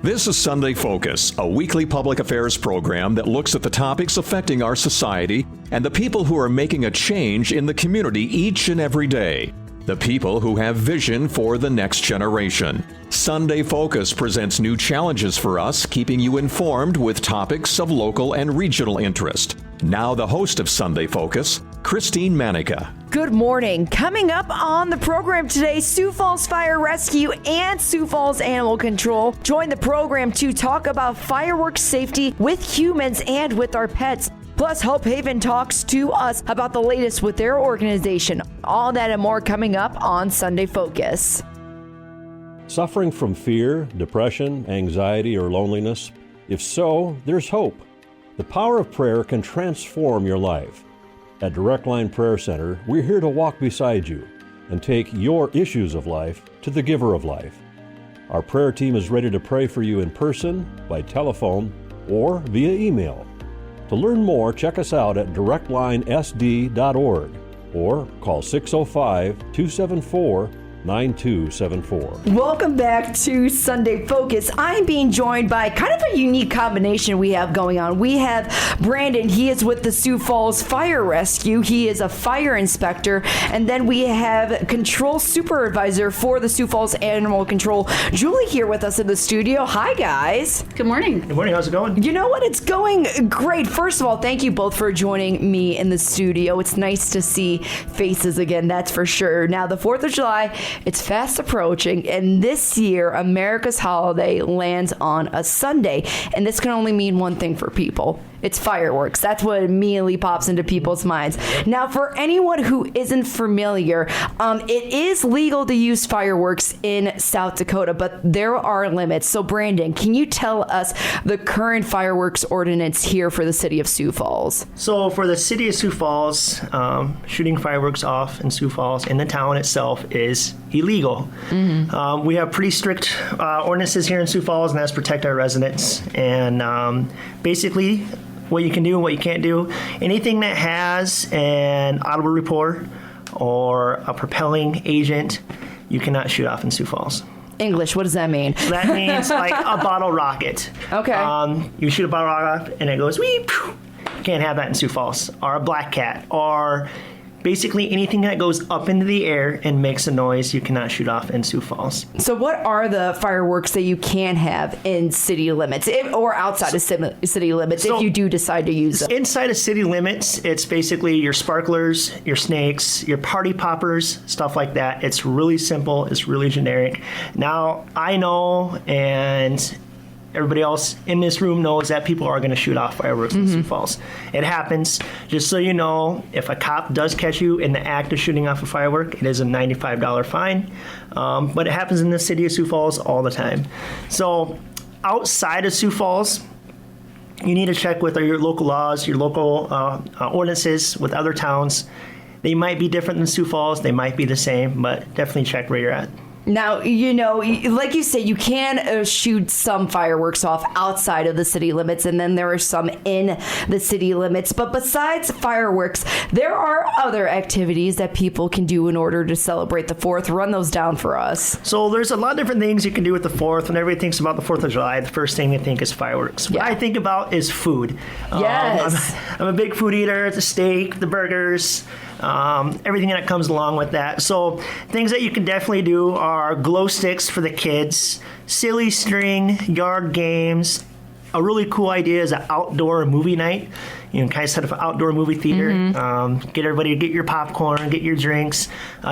This is Sunday Focus, a weekly public affairs program that looks at the topics affecting our society and the people who are making a change in the community each and every day. The people who have vision for the next generation. Sunday Focus presents new challenges for us, keeping you informed with topics of local and regional interest. Now the host of Sunday Focus, Christine Manica. Good morning. Coming up on the program today, Sioux Falls Fire Rescue and Sioux Falls Animal Control join the program to talk about fireworks safety with humans and with our pets. Plus, Hope Haven talks to us about the latest with their organization. All that and more coming up on Sunday Focus. Suffering from fear, depression, anxiety, or loneliness? If so, there's hope. The power of prayer can transform your life. At Direct Line Prayer Center, we're here to walk beside you and take your issues of life to the giver of life. Our prayer team is ready to pray for you in person, by telephone, or via email. To learn more, check us out at directlinesd.org or call 605-274-9274. Welcome back to Sunday Focus. I'm being joined by kind of a unique combination we have going on. We have Brandon. He is with the Sioux Falls Fire Rescue. He is a fire inspector. And then we have control supervisor for the Sioux Falls Animal Control, Julie, here with us in the studio. Hi, guys. Good morning. Good morning. How's it going? You know what? It's going great. First of all, thank you both for joining me in the studio. It's nice to see faces again, that's for sure. Now, the 4th of July, it's fast approaching, and this year, America's holiday lands on a Sunday, and this can only mean one thing for people. It's fireworks. That's what immediately pops into people's minds. Now, for anyone who isn't familiar, it is legal to use fireworks in South Dakota, but there are limits. So, Brandon, can you tell us the current fireworks ordinance here for the city of Sioux Falls? So, for the city of Sioux Falls, shooting fireworks off in Sioux Falls in the town itself is illegal. Mm-hmm. We have pretty strict ordinances here in Sioux Falls, and that's protect our residents. And basically, what you can do and what you can't do. Anything that has an audible report or a propelling agent, you cannot shoot off in Sioux Falls. English, what does that mean? That means like a bottle rocket. Okay. You shoot a bottle rocket and it goes, wee, phew. You can't have that in Sioux Falls. Or a black cat. Or basically anything that goes up into the air and makes a noise, you cannot shoot off in Sioux Falls. So what are the fireworks that you can have in city limits or outside of city limits if you do decide to use them? Inside of city limits, it's basically your sparklers, your snakes, your party poppers, stuff like that. It's really simple. It's really generic. Now, I know, and everybody else in this room knows that people are going to shoot off fireworks in Sioux Falls. It happens. Just so you know, if a cop does catch you in the act of shooting off a firework, it is a $95 fine. But it happens in the city of Sioux Falls all the time. So outside of Sioux Falls, you need to check with your local laws, your local ordinances with other towns. They might be different than Sioux Falls. They might be the same, but definitely check where you're at. Now, you know, like you say, you can shoot some fireworks off outside of the city limits, and then there are some in the city limits. But besides fireworks, there are other activities that people can do in order to celebrate the 4th. Run those down for us. So there's a lot of different things you can do with the 4th. When everybody thinks about the 4th of July, the first thing they think is fireworks. What I think about is food. Yes. I'm a big food eater. The steak, the burgers, everything that comes along with that. So things that you can definitely do are glow sticks for the kids, silly string, yard games. A really cool idea is an outdoor movie night. You can kind of set up an outdoor movie theater, get everybody to get your popcorn, get your drinks,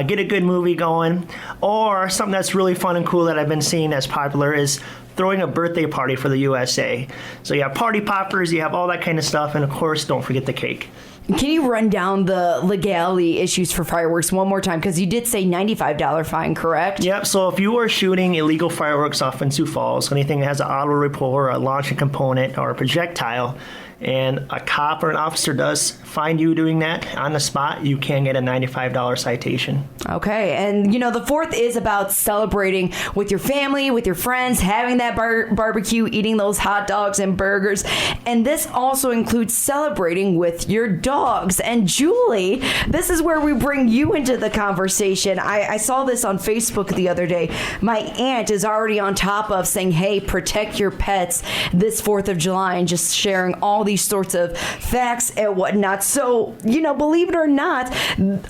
get a good movie going. Or something that's really fun and cool that I've been seeing as popular is throwing a birthday party for the USA. So you have party poppers, you have all that kind of stuff, and of course, don't forget the cake. Can you run down the legality issues for fireworks one more time? Because you did say $95 fine, correct? Yep. So if you are shooting illegal fireworks off in Sioux Falls, anything that has an auto report, a launching component, or a projectile, and a cop or an officer does find you doing that on the spot, you can get a $95 citation. Okay, and the 4th is about celebrating with your family, with your friends, having that barbecue, eating those hot dogs and burgers, and this also includes celebrating with your dogs. And Julie, this is where we bring you into the conversation. I saw this on Facebook the other day. My aunt is already on top of saying, hey, protect your pets this 4th of July, and just sharing all these sorts of facts and whatnot. So, believe it or not,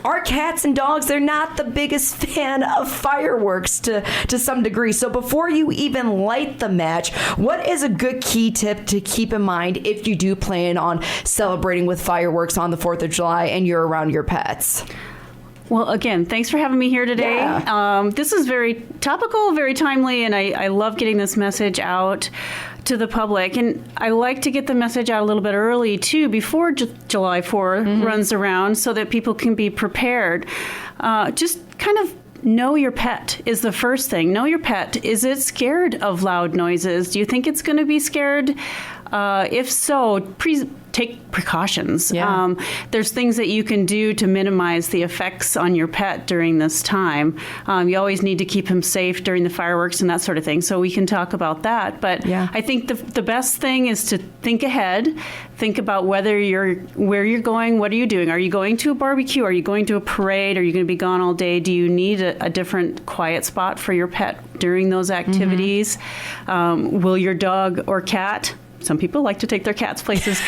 our cats and dogs, they're not the biggest fan of fireworks to some degree. So before you even light the match, what is a good key tip to keep in mind if you do plan on celebrating with fireworks on the 4th of July and you're around your pets? Well, again, thanks for having me here today. Yeah. This is very topical, very timely, and I love getting this message out to the public. And I like to get the message out a little bit early, too, before July 4th runs around, so that people can be prepared. Just kind of know your pet is the first thing. Know your pet. Is it scared of loud noises? Do you think it's going to be scared? If so, take precautions. Yeah. There's things that you can do to minimize the effects on your pet during this time. You always need to keep him safe during the fireworks and that sort of thing. So we can talk about that. But yeah. I think the best thing is to think ahead. Think about where you're going. What are you doing? Are you going to a barbecue? Are you going to a parade? Are you going to be gone all day? Do you need a different quiet spot for your pet during those activities? Will your dog or cat? Some people like to take their cats places.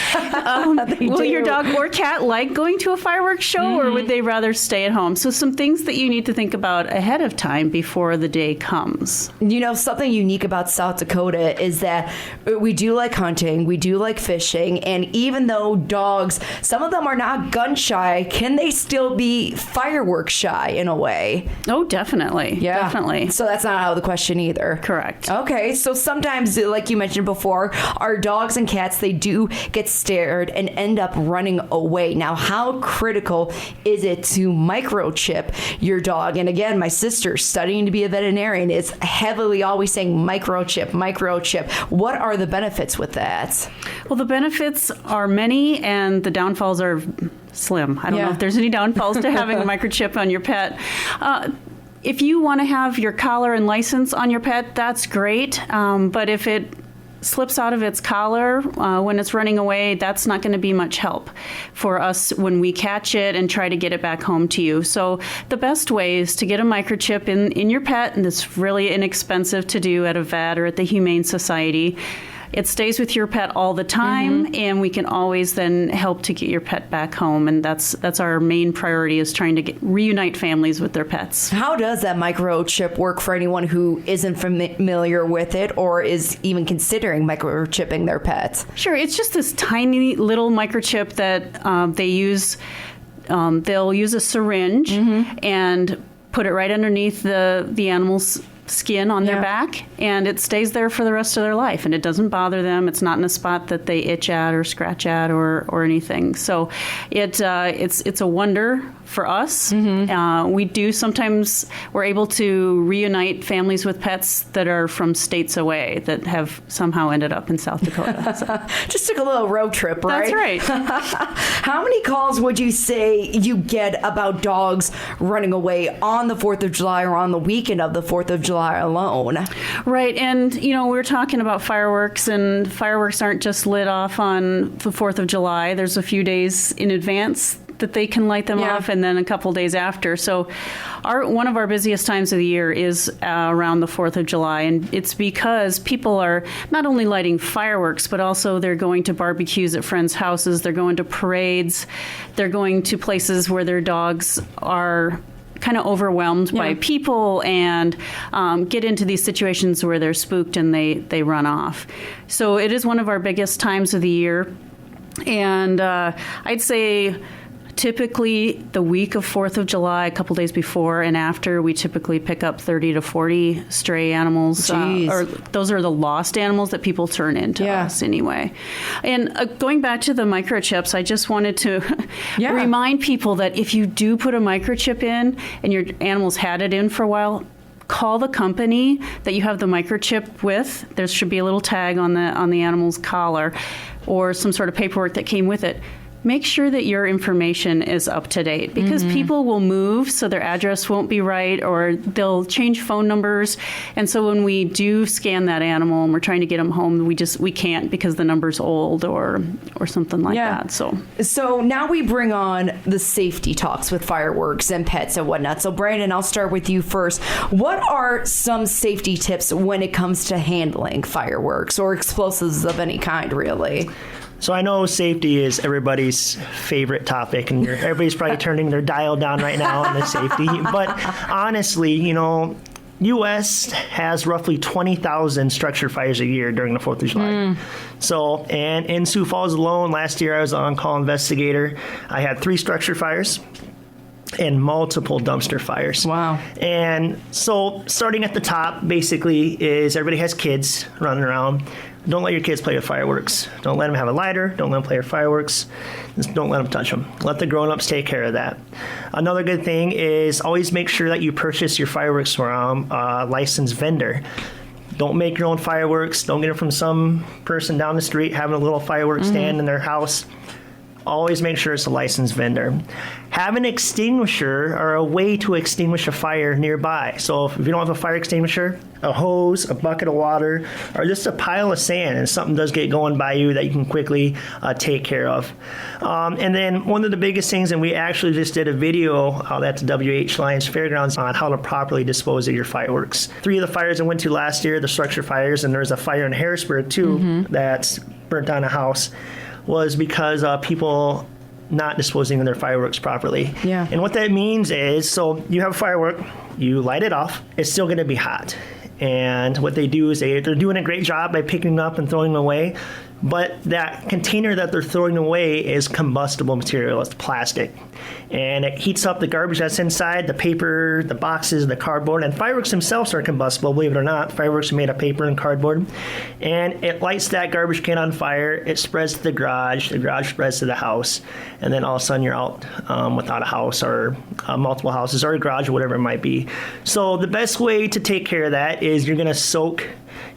Will your dog or cat like going to a fireworks show, or would they rather stay at home? So some things that you need to think about ahead of time before the day comes. Something unique about South Dakota is that we do like hunting, we do like fishing, and even though dogs, some of them are not gun shy, can they still be fireworks shy in a way? Oh, definitely. Yeah. Definitely. So that's not out of the question either. Correct. Okay, so sometimes, like you mentioned before, our dogs and cats, they do get scared and end up running away. Now, how critical is it to microchip your dog? And again, my sister, studying to be a veterinarian, is heavily always saying microchip. What are the benefits with that? Well, the benefits are many, and the downfalls are slim. I don't know if there's any downfalls to having a microchip on your pet. If you want to have your collar and license on your pet, that's great. But if it slips out of its collar when it's running away, that's not going to be much help for us when we catch it and try to get it back home to you. So the best way is to get a microchip in your pet, and it's really inexpensive to do at a vet or at the Humane Society. It stays with your pet all the time, and we can always then help to get your pet back home. And that's our main priority, is trying to reunite families with their pets. How does that microchip work for anyone who isn't familiar with it or is even considering microchipping their pets? Sure. It's just this tiny little microchip that they use. They'll use a syringe and put it right underneath the animal's skin on their back, and it stays there for the rest of their life, and it doesn't bother them. It's not in a spot that they itch at or scratch at or anything. So it's a wonder for us. We do sometimes, we're able to reunite families with pets that are from states away that have somehow ended up in South Dakota. So. Just took a little road trip, right? That's right. How many calls would you say you get about dogs running away on the 4th of July or on the weekend of the 4th of July alone? Right. And, we're talking about fireworks, and fireworks aren't just lit off on the 4th of July. There's a few days in advance that they can light them off, and then a couple days after. So one of our busiest times of the year is around the 4th of July, and it's because people are not only lighting fireworks, but also they're going to barbecues at friends' houses, they're going to parades, they're going to places where their dogs are kind of overwhelmed by people and get into these situations where they're spooked and they run off. So it is one of our biggest times of the year. And I'd say typically the week of 4th of July, a couple days before and after, we typically pick up 30 to 40 stray animals. Or those are the lost animals that people turn into us anyway. And going back to the microchips, I just wanted to remind people that if you do put a microchip in and your animal's had it in for a while, call the company that you have the microchip with. There should be a little tag on the animal's collar or some sort of paperwork that came with it. Make sure that your information is up to date, because people will move, so their address won't be right, or they'll change phone numbers. And so when we do scan that animal and we're trying to get them home, we can't because the number's old or something like that. So now we bring on the safety talks with fireworks and pets and whatnot. So Brandon, I'll start with you first. What are some safety tips when it comes to handling fireworks or explosives of any kind, really? So I know safety is everybody's favorite topic, and everybody's probably turning their dial down right now on the safety. But honestly, U.S. has roughly 20,000 structure fires a year during the 4th of July. So, and in Sioux Falls alone, last year I was an on-call investigator. I had 3 structure fires and multiple dumpster fires. Wow. And so starting at the top basically is everybody has kids running around. Don't let your kids play with fireworks. Don't let them have a lighter. Don't let them play with fireworks. Just don't let them touch them. Let the grown-ups take care of that. Another good thing is always make sure that you purchase your fireworks from a licensed vendor. Don't make your own fireworks. Don't get it from some person down the street having a little fireworks stand in their house. Always make sure it's a licensed vendor. Have an extinguisher or a way to extinguish a fire nearby. So if you don't have a fire extinguisher, a hose, a bucket of water, or just a pile of sand, and something does get going by you that you can quickly take care of. And then one of the biggest things, and we actually just did a video at the WH Lions Fairgrounds on how to properly dispose of your fireworks. 3 of the fires I went to last year, the structure fires, and there's a fire in Harrisburg too that's burnt down a house, was because people not disposing of their fireworks properly. Yeah. And what that means is, so you have a firework, you light it off, it's still going to be hot. And what they do is they're doing a great job by picking them up and throwing them away. But that container that they're throwing away is combustible material. It's plastic. And it heats up the garbage that's inside, the paper, the boxes, the cardboard. And fireworks themselves are combustible, believe it or not. Fireworks are made of paper and cardboard. And it lights that garbage can on fire. It spreads to the garage spreads to the house. And then all of a sudden you're out without a house or multiple houses or a garage or whatever it might be. So the best way to take care of that is you're going to soak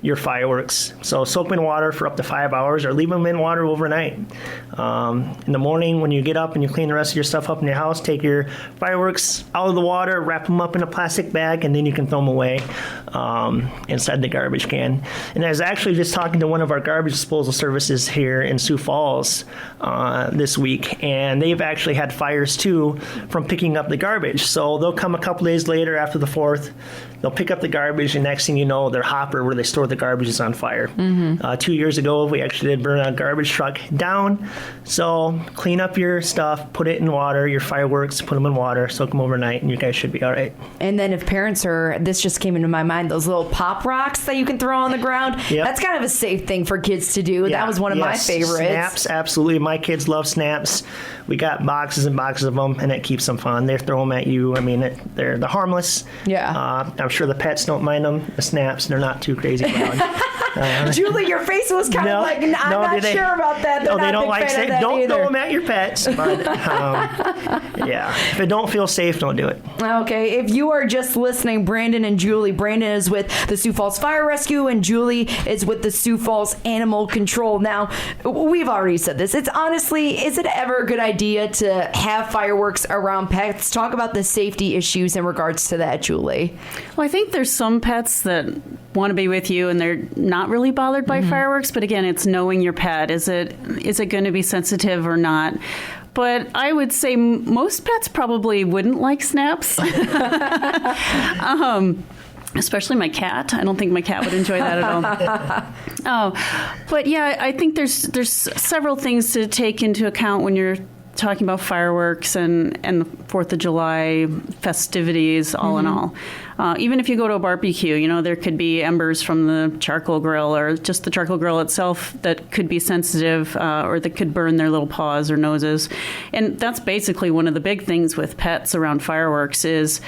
your fireworks. So soak them in water for up to 5 hours or leave them in water overnight. In the morning when you get up and you clean the rest of your stuff up in your house, take your fireworks out of the water, wrap them up in a plastic bag, and then you can throw them away inside the garbage can. And I was actually just talking to one of our garbage disposal services here in Sioux Falls this week, and they've actually had fires too from picking up the garbage. So they'll come a couple days later after the 4th, they'll pick up the garbage, and next thing you know, their hopper where they store the garbage is on fire. 2 years ago, we actually did burn a garbage truck down. So clean up your stuff, put it in water, your fireworks, put them in water, soak them overnight, and you guys should be all right. And then if parents this just came into my mind, those little pop rocks that you can throw on the ground, that's kind of a safe thing for kids to do. That was one of my favorites. Snaps, absolutely. My kids love snaps. We got boxes and boxes of them, and it keeps them fun. They throw them at you. I mean, they're harmless. Yeah. I'm sure the pets don't mind them. The snaps, they're not too crazy loud. Julie, your face was kind of like, I'm not sure about that. They're they not don't like fan of that don't either. throw them at your pets. But if it don't feel safe, don't do it. Okay, if you are just listening, Brandon and Julie. Brandon is with the Sioux Falls Fire Rescue, and Julie is with the Sioux Falls Animal Control. Now, we've already said this. It's honestly, is it ever a good idea to have fireworks around pets? Talk about the safety issues in regards to that, Julie. Well, I think there's some pets that want to be with you and they're not really bothered by fireworks, but again, it's knowing your pet. Is it going to be sensitive or not? But I would say most pets probably wouldn't like snaps. Especially my cat. I don't think my cat would enjoy that at all. But yeah, I think there's several things to take into account when you're talking about fireworks and the 4th of July festivities, all in all. Even if you go to a barbecue, there could be embers from the charcoal grill or just the charcoal grill itself that could be sensitive or that could burn their little paws or noses. And that's basically one of the big things with pets around fireworks is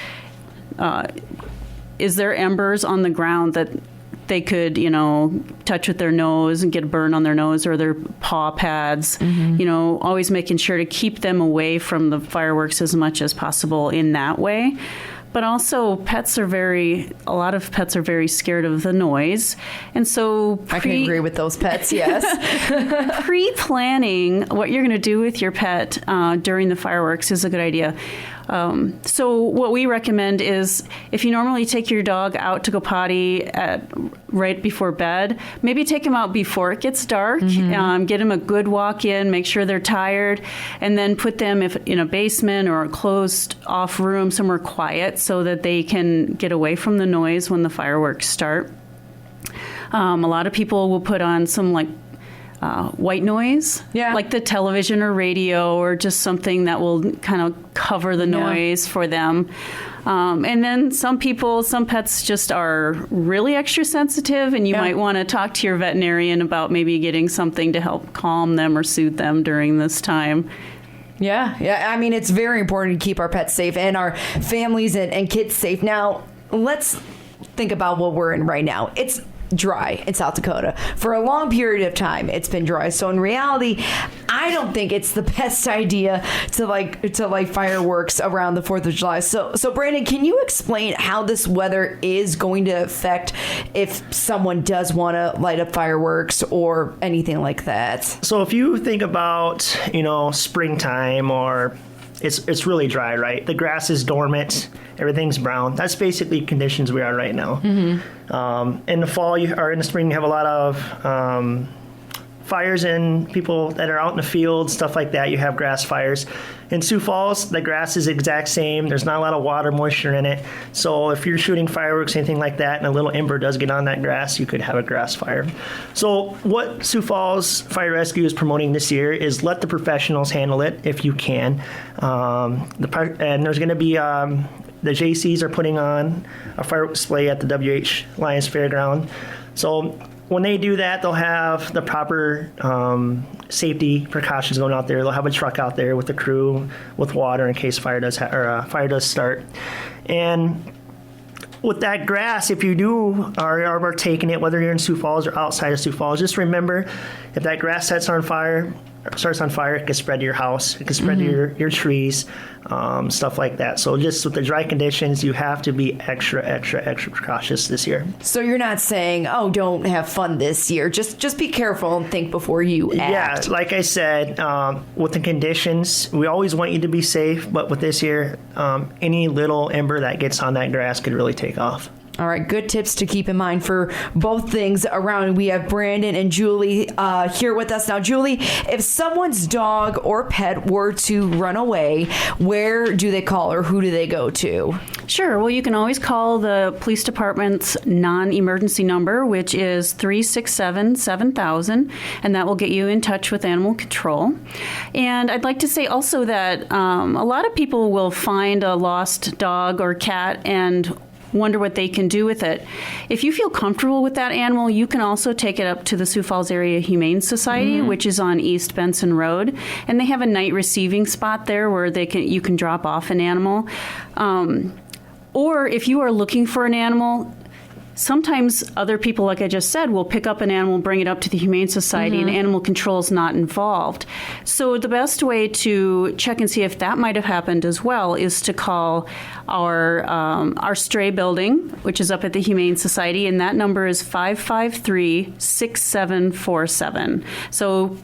there embers on the ground that they could, touch with their nose and get a burn on their nose or their paw pads, always making sure to keep them away from the fireworks as much as possible in that way. But also a lot of pets are very scared of the noise. And so I can agree with those pets, yes. Pre-planning what you're going to do with your pet during the fireworks is a good idea. So what we recommend is if you normally take your dog out to go potty right before bed, maybe take him out before it gets dark, get him a good walk in, make sure they're tired, and then put them in a basement or a closed off room somewhere quiet so that they can get away from the noise when the fireworks start. A lot of people will put on some white noise, like the television or radio, or just something that will kind of cover the noise for them. And then some pets just are really extra sensitive, and you might want to talk to your veterinarian about maybe getting something to help calm them or soothe them during this time. Yeah. I mean, it's very important to keep our pets safe and our families and kids safe. Now, let's think about what we're in right now. It's dry in South Dakota. For a long period of time, it's been dry. So in reality, I don't think it's the best idea to light fireworks around the 4th of July. So Brandon, can you explain how this weather is going to affect if someone does want to light up fireworks or anything like that? So if you think about, springtime, or it's really dry, right? The grass is dormant. Everything's brown. That's basically conditions we are right now. In the fall or in the spring, you have a lot of fires and people that are out in the field, stuff like that. You have grass fires. In Sioux Falls, the grass is the exact same. There's not a lot of water moisture in it. So if you're shooting fireworks, anything like that, and a little ember does get on that grass, you could have a grass fire. So what Sioux Falls Fire Rescue is promoting this year is let the professionals handle it if you can. And there's going to be the JCs are putting on a fireworks display at the WH Lions Fairground. So when they do that, they'll have the proper safety precautions going out there. They'll have a truck out there with the crew with water in case fire does start. And with that grass, if you are taking it, whether you're in Sioux Falls or outside of Sioux Falls, just remember, if that grass starts on fire, it can spread to your house. It can spread to your trees, stuff like that. So just with the dry conditions, you have to be extra cautious this year. So you're not saying, don't have fun this year. Just be careful and think before you act. Yeah, like I said, with the conditions, we always want you to be safe. But with this year, any little ember that gets on that grass could really take off. All right, good tips to keep in mind for both things around. We have Brandon and Julie here with us now. Julie, if someone's dog or pet were to run away, where do they call or who do they go to? Sure. Well, you can always call the police department's non-emergency number, which is 367-7000, and that will get you in touch with animal control. And I'd like to say also that a lot of people will find a lost dog or cat and wonder what they can do with it. If you feel comfortable with that animal, you can also take it up to the Sioux Falls Area Humane Society, which is on East Benson Road, and they have a night receiving spot there where you can drop off an animal. Or if you are looking for an animal, sometimes other people, like I just said, will pick up an animal, bring it up to the Humane Society, and animal control is not involved. So the best way to check and see if that might have happened as well is to call our stray building, which is up at the Humane Society, and that number is 553-6747. So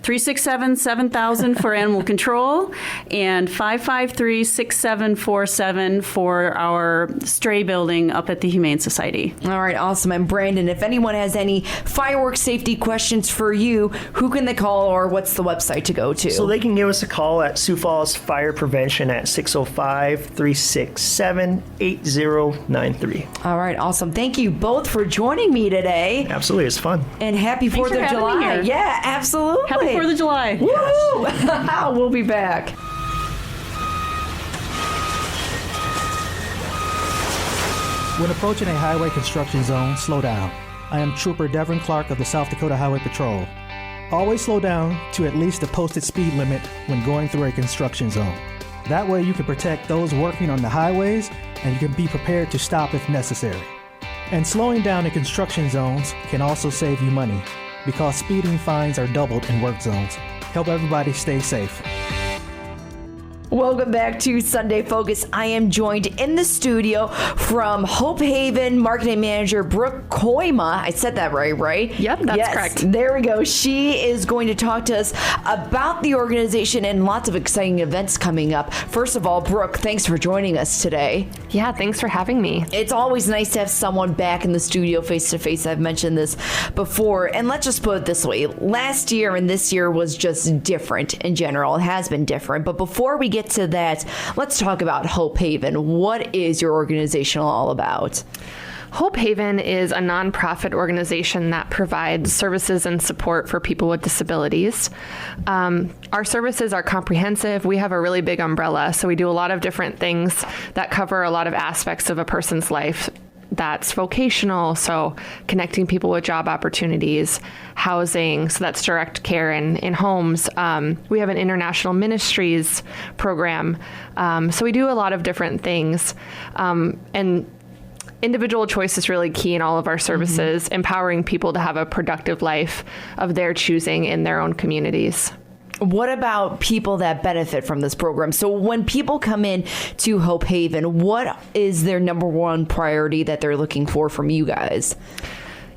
367-7000 for animal control and 553-6747 for our stray building up at the Humane Society. All right, awesome. And Brandon, if anyone has any fireworks safety questions for you, who can they call or what's the website to go to? So they can give us a call at Sioux Falls Fire Prevention at 605-367-8093. All right, awesome. Thank you both for joining me today. Absolutely, it's fun. And happy 4th of July. Yeah, absolutely. Happy 4th of July. Woo! We'll be back. When approaching a highway construction zone, slow down. I am Trooper Devin Clark of the South Dakota Highway Patrol. Always slow down to at least the posted speed limit when going through a construction zone. That way you can protect those working on the highways and you can be prepared to stop if necessary. And slowing down in construction zones can also save you money, because speeding fines are doubled in work zones. Help everybody stay safe. Welcome back to Sunday Focus. I am joined in the studio from Hope Haven Marketing Manager Brooke Koima. I said that right? Yep, that's correct. There we go. She is going to talk to us about the organization and lots of exciting events coming up. First of all, Brooke, thanks for joining us today. Yeah, thanks for having me. It's always nice to have someone back in the studio face to face. I've mentioned this before. And let's just put it this way. Last year and this year was just different in general. It has been different. But before we get to that, let's talk about Hope Haven. What is your organization all about? Hope Haven is a nonprofit organization that provides services and support for people with disabilities. Our services are comprehensive. We have a really big umbrella, so we do a lot of different things that cover a lot of aspects of a person's life. That's vocational, so connecting people with job opportunities, housing, so that's direct care in homes. We have an international ministries program, so we do a lot of different things. And individual choice is really key in all of our services, empowering people to have a productive life of their choosing in their own communities. What about people that benefit from this program? So when people come in to Hope Haven, what is their number one priority that they're looking for from you guys?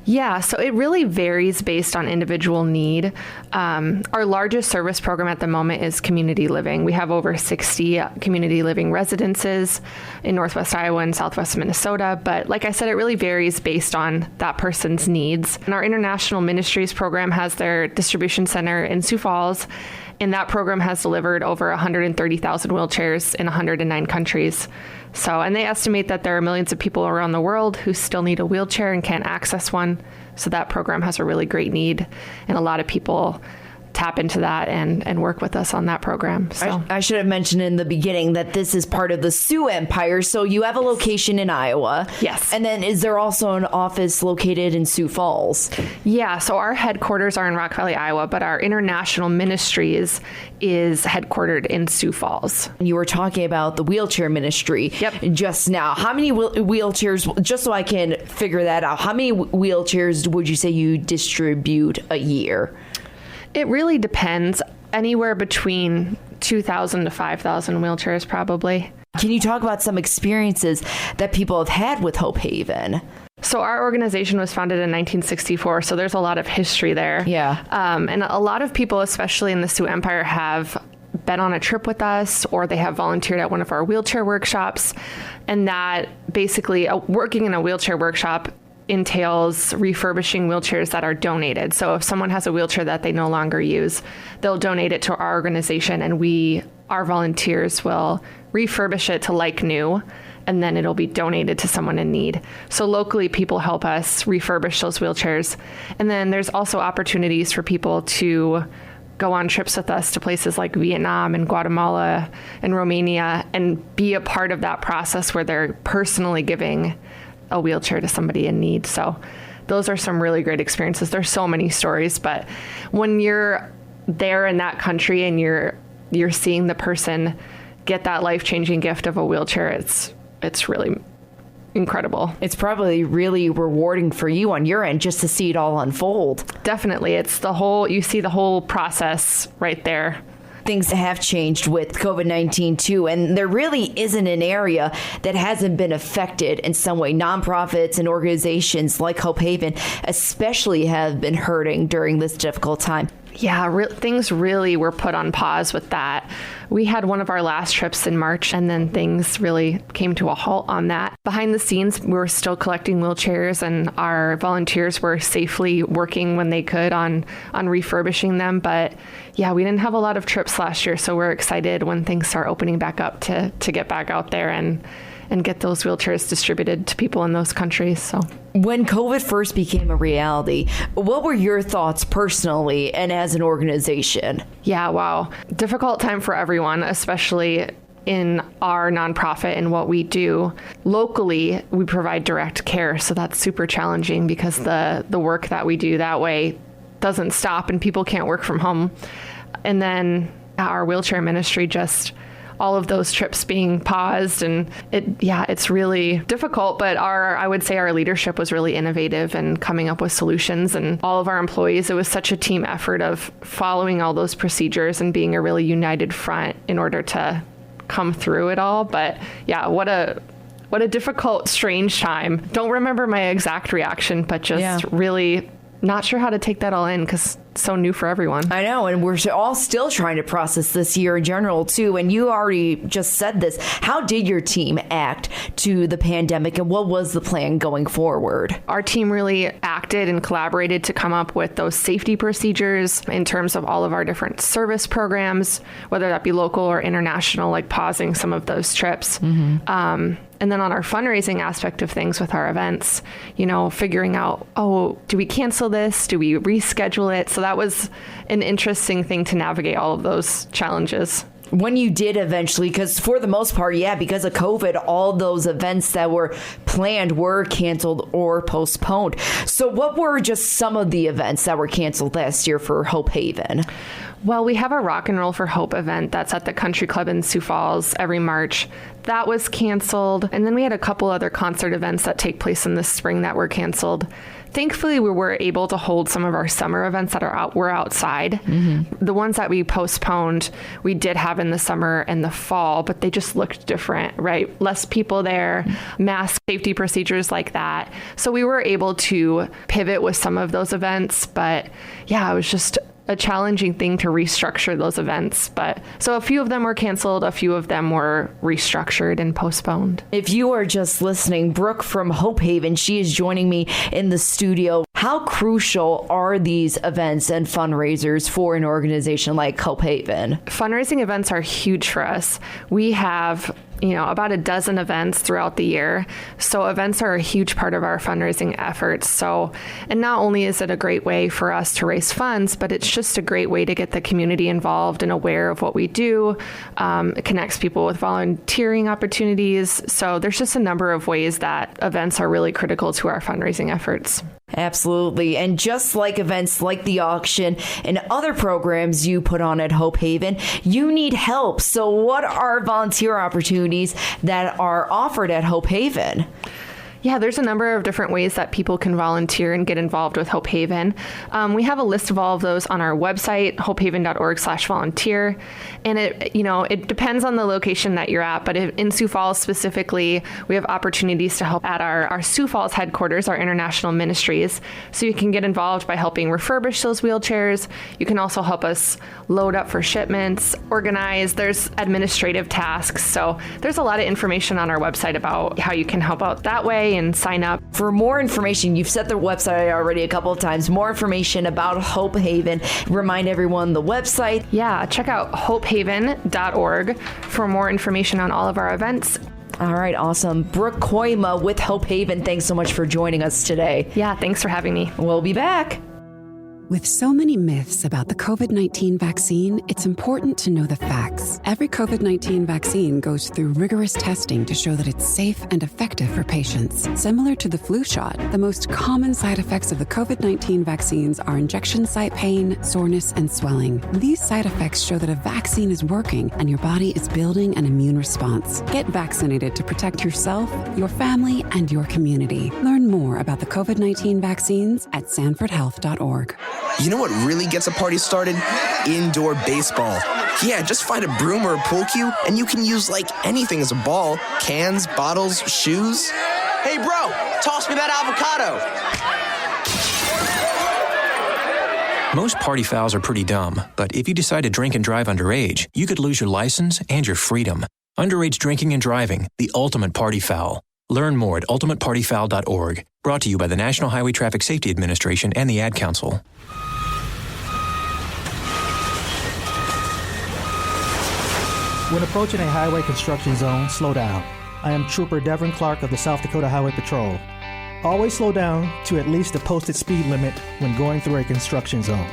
Yeah, so it really varies based on individual need. Our largest service program at the moment is community living. We have over 60 community living residences in Northwest Iowa and Southwest Minnesota. But like I said, it really varies based on that person's needs. And our international ministries program has their distribution center in Sioux Falls. And that program has delivered over 130,000 wheelchairs in 109 countries. So, and they estimate that there are millions of people around the world who still need a wheelchair and can't access one. So that program has a really great need, and a lot of people tap into that and work with us on that program. So I should have mentioned in the beginning that this is part of the Sioux Empire. So you have a location in Iowa. Yes. And then is there also an office located in Sioux Falls? Yeah, so our headquarters are in Rock Valley, Iowa, but our international ministries is headquartered in Sioux Falls. You were talking about the wheelchair ministry just now. How many wheelchairs, just so I can figure that out, how many wheelchairs would you say you distribute a year? It really depends. Anywhere between 2,000 to 5,000 wheelchairs, probably. Can you talk about some experiences that people have had with Hope Haven? So our organization was founded in 1964, so there's a lot of history there. Yeah. And a lot of people, especially in the Sioux Empire, have been on a trip with us, or they have volunteered at one of our wheelchair workshops. And that basically, working in a wheelchair workshop entails refurbishing wheelchairs that are donated. So if someone has a wheelchair that they no longer use, they'll donate it to our organization, and our volunteers will refurbish it to like new, and then it'll be donated to someone in need. So locally, people help us refurbish those wheelchairs. And then there's also opportunities for people to go on trips with us to places like Vietnam and Guatemala and Romania and be a part of that process where they're personally giving a wheelchair to somebody in need. So those are some really great experiences. There's so many stories, but when you're there in that country and you're seeing the person get that life-changing gift of a wheelchair, it's really incredible. It's probably really rewarding for you on your end just to see it all unfold. Definitely. You see the whole process right there. Things have changed with COVID-19 too, and there really isn't an area that hasn't been affected in some way. Nonprofits and organizations like Hope Haven especially have been hurting during this difficult time. Yeah, things really were put on pause with that. We had one of our last trips in March, and then things really came to a halt on that. Behind the scenes, we were still collecting wheelchairs, and our volunteers were safely working when they could on refurbishing them. But yeah, we didn't have a lot of trips last year, so we're excited when things start opening back up to get back out there and get those wheelchairs distributed to people in those countries. So when COVID first became a reality, what were your thoughts personally and as an organization? Yeah, wow. Difficult time for everyone, especially in our nonprofit and what we do. Locally, we provide direct care, so that's super challenging because the work that we do that way doesn't stop and people can't work from home. And then our wheelchair ministry, just all of those trips being paused, and it's really difficult, but I would say our leadership was really innovative and coming up with solutions, and all of our employees, it was such a team effort of following all those procedures and being a really united front in order to come through it all. But yeah, what a difficult, strange time. Don't remember my exact reaction, but just really not sure how to take that all in because it's so new for everyone. I know, and we're all still trying to process this year in general, too. And you already just said this. How did your team act to the pandemic, and what was the plan going forward? Our team really acted and collaborated to come up with those safety procedures in terms of all of our different service programs, whether that be local or international, like pausing some of those trips. And then on our fundraising aspect of things with our events, figuring out, do we cancel this? Do we reschedule it? So that was an interesting thing to navigate all of those challenges. When you did eventually, because for the most part, because of COVID, all those events that were planned were canceled or postponed. So what were just some of the events that were canceled last year for Hope Haven? Well, we have a Rock and Roll for Hope event that's at the Country Club in Sioux Falls every March. That was canceled. And then we had a couple other concert events that take place in the spring that were canceled. Thankfully, we were able to hold some of our summer events that were outside. The ones that we postponed, we did have in the summer and the fall, but they just looked different, right? Less people there, mask safety procedures like that. So we were able to pivot with some of those events, but yeah, it was just a challenging thing to restructure those events. But so a few of them were canceled, a few of them were restructured and postponed. If you are just listening, Brooke from Hope Haven, she is joining me in the studio. How crucial are these events and fundraisers for an organization like Hope Haven? Fundraising events are huge for us. We have about a dozen events throughout the year. So events are a huge part of our fundraising efforts. And not only is it a great way for us to raise funds, but it's just a great way to get the community involved and aware of what we do. It connects people with volunteering opportunities. So there's just a number of ways that events are really critical to our fundraising efforts. Absolutely. And just like events like the auction and other programs you put on at Hope Haven, you need help. So what are volunteer opportunities that are offered at Hope Haven? Yeah, there's a number of different ways that people can volunteer and get involved with Hope Haven. We have a list of all of those on our website, hopehaven.org/volunteer. And it depends on the location that you're at, but in Sioux Falls specifically, we have opportunities to help at our Sioux Falls headquarters, our international ministries. So you can get involved by helping refurbish those wheelchairs. You can also help us load up for shipments, organize. There's administrative tasks. So there's a lot of information on our website about how you can help out that way and sign up. For more information, you've said the website already a couple of times, more information about Hope Haven. Remind everyone the website. Yeah, check out hopehaven.org for more information on all of our events. All right, awesome. Brooke Koima with Hope Haven, thanks so much for joining us today. Yeah, thanks for having me. We'll be back. With so many myths about the COVID-19 vaccine, it's important to know the facts. Every COVID-19 vaccine goes through rigorous testing to show that it's safe and effective for patients. Similar to the flu shot, the most common side effects of the COVID-19 vaccines are injection site pain, soreness, and swelling. These side effects show that a vaccine is working and your body is building an immune response. Get vaccinated to protect yourself, your family, and your community. Learn more about the COVID-19 vaccines at sanfordhealth.org. You know what really gets a party started? Indoor baseball. Yeah, just find a broom or a pool cue, and you can use like anything as a ball. Cans, bottles, shoes. Hey bro, toss me that avocado. Most party fouls are pretty dumb, but if you decide to drink and drive underage, you could lose your license and your freedom. Underage drinking and driving, the ultimate party foul. Learn more at ultimatepartyfoul.org. Brought to you by the National Highway Traffic Safety Administration and the Ad Council. When approaching a highway construction zone, slow down. I am Trooper Devin Clark of the South Dakota Highway Patrol. Always slow down to at least the posted speed limit when going through a construction zone.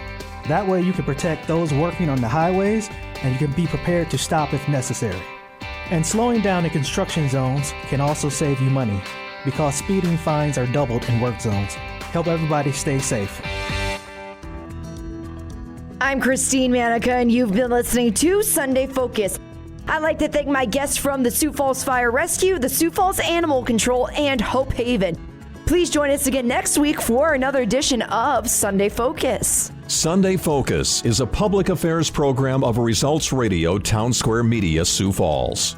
That way you can protect those working on the highways and you can be prepared to stop if necessary. And slowing down in construction zones can also save you money because speeding fines are doubled in work zones. Help everybody stay safe. I'm Christine Manica, and you've been listening to Sunday Focus. I'd like to thank my guests from the Sioux Falls Fire Rescue, the Sioux Falls Animal Control, and Hope Haven. Please join us again next week for another edition of Sunday Focus. Sunday Focus is a public affairs program of Results Radio Town Square Media, Sioux Falls.